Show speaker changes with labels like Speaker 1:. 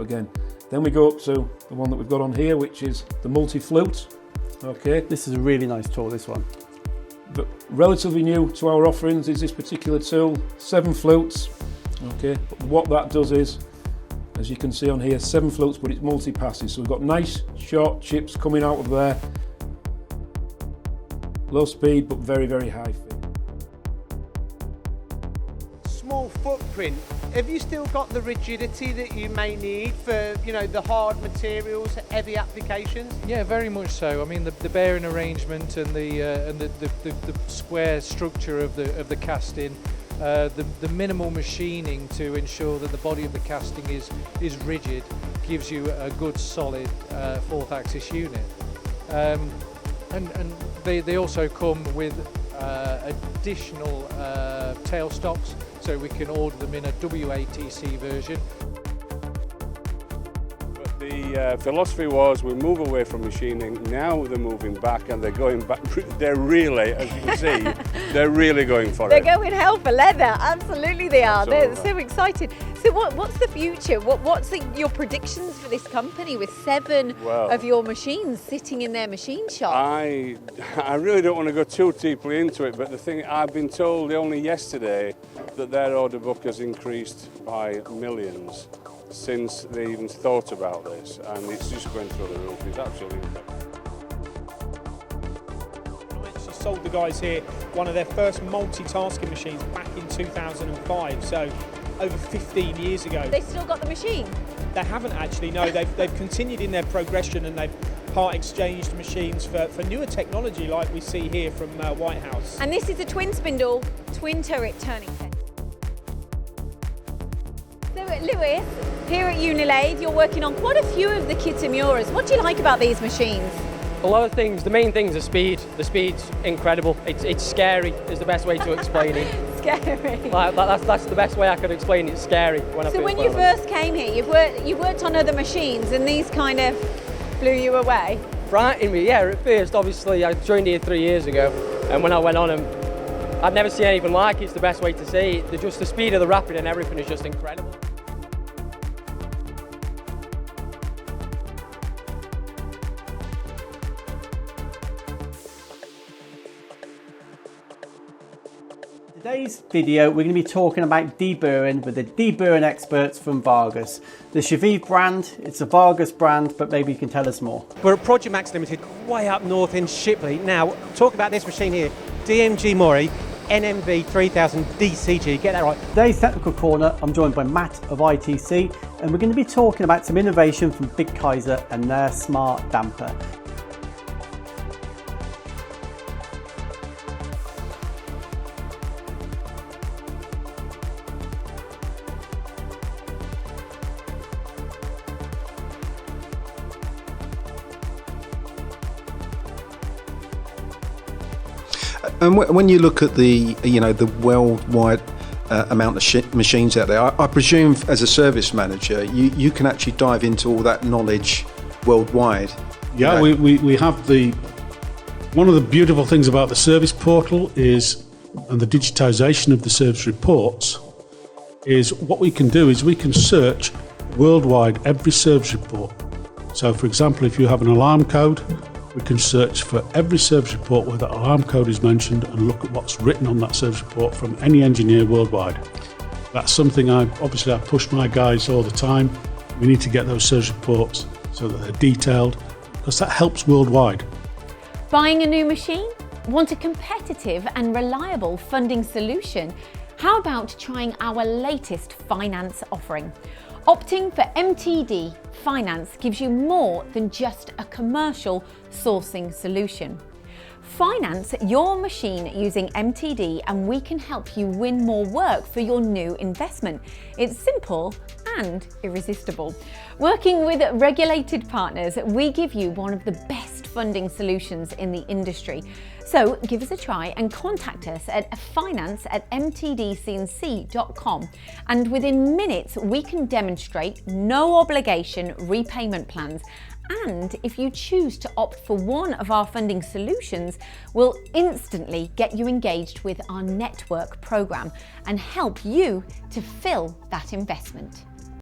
Speaker 1: again. Then we go up to the one that we've got on here, which is the multi-flute. Okay.
Speaker 2: This is a really nice tool, this one.
Speaker 1: But relatively new to our offerings is this particular tool, 7 flutes. Okay, but what that does is, as you can see on here, 7 flutes, but it's multi-passes. So we've got nice short chips coming out of there. Low speed, but very, very high fit.
Speaker 3: Small footprint. Have you still got the rigidity that you may need for, you know, the hard materials, heavy applications?
Speaker 4: Yeah, very much so. I mean, the bearing arrangement and the square structure of the casting, the minimal machining to ensure that the body of the casting is rigid, gives you a good solid 4th axis unit. And they also come with additional tailstocks, so we can order them in a WATC version.
Speaker 5: But the philosophy was we move away from machining, now they're moving back and they're going back, they're really, as you can see, they're really going for it.
Speaker 6: They're going hell for leather, absolutely they are. They're
Speaker 5: So
Speaker 6: so excited. So what's the future? What's your predictions for this company with 7 of your machines sitting in their machine shop?
Speaker 5: I really don't want to go too deeply into it, but the thing, I've been told only yesterday that their order book has increased by millions since they even thought about this, and it's just going through the roof. It's absolutely incredible.
Speaker 7: I actually sold the guys here one of their first multitasking machines back in 2005, so over 15 years ago.
Speaker 6: They still got the machine?
Speaker 7: They haven't actually, no. They've continued in their progression and they've part exchanged machines for newer technology like we see here from White House.
Speaker 6: And this is a twin spindle, twin turret turning set. So Lewis, here at Unilathe, you're working on quite a few of the Kitamuras. What do you like about these machines?
Speaker 8: A lot of things. The main thing is the speed. The speed's incredible. It's scary is the best way to explain it.
Speaker 6: Scary.
Speaker 8: Like, that's the best way I could explain it. It's scary.
Speaker 6: So when you first came here, you've worked on other machines and these kind of blew you away?
Speaker 8: Frightened me, yeah. At first, obviously, I joined here 3 years ago, and when I went on them, I'd never seen anything like it. It's the best way to say it. Just the speed of the rapid and everything is just incredible.
Speaker 2: Today's video, we're going to be talking about deburring with the deburring experts from Vargus. The Shaviv brand, it's a Vargus brand, but maybe you can tell us more.
Speaker 3: We're at Project Max Limited, way up north in Shipley. Now, talk about this machine here, DMG MORI, NMV 3000 DCG, get that right.
Speaker 2: Today's Technical Corner, I'm joined by Matt of ITC, and we're going to be talking about some innovation from Big Kaiser and their smart damper.
Speaker 9: And when you look at the worldwide amount of machines out there, I presume as a service manager, you can actually dive into all that knowledge worldwide.
Speaker 10: Yeah, we have one of the beautiful things about the service portal is, and the digitization of the service reports, is what we can do is we can search worldwide every service report. So for example, if you have an alarm code, we can search for every service report where that alarm code is mentioned and look at what's written on that service report from any engineer worldwide. That's something I push my guys all the time. We need to get those service reports so that they're detailed, because that helps worldwide.
Speaker 6: Buying a new machine? Want a competitive and reliable funding solution? How about trying our latest finance offering? Opting for MTD Finance gives you more than just a commercial sourcing solution. Finance your machine using MTD and we can help you win more work for your new investment. It's simple and irresistible. Working with regulated partners, we give you one of the best funding solutions in the industry. So give us a try and contact us at finance@mtdcnc.com, and within minutes we can demonstrate no obligation repayment plans. And if you choose to opt for one of our funding solutions, we'll instantly get you engaged with our network program and help you to fill that investment.